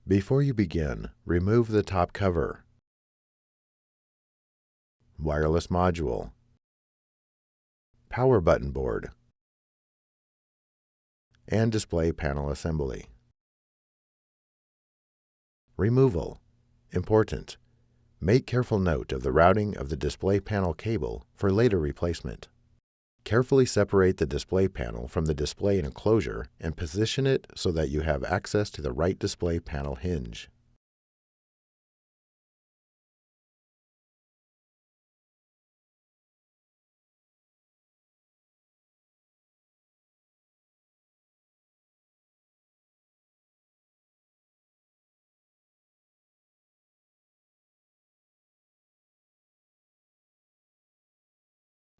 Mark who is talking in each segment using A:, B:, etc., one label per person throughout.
A: Before you begin, remove the top cover, wireless module, power button board, and display panel assembly. Removal. Important. Make careful note of the routing of the display panel cable for later replacement. Carefully separate the display panel from the display enclosure and position it so that you have access to the right display panel hinge.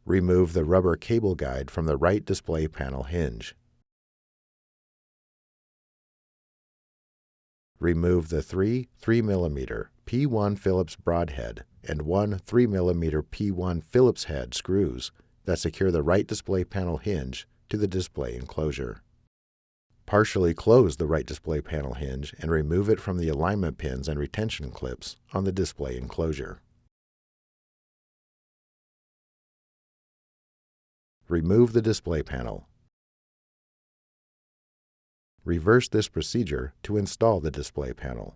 A: Remove the rubber cable guide from the right display panel hinge. Remove the three 3mm P1 Phillips broadhead and one 3mm P1 Phillips head screws that secure the right display panel hinge to the display enclosure. Partially close the right display panel hinge and remove it from the alignment pins and retention clips on the display enclosure. Remove the display panel. Reverse this procedure to install the display panel.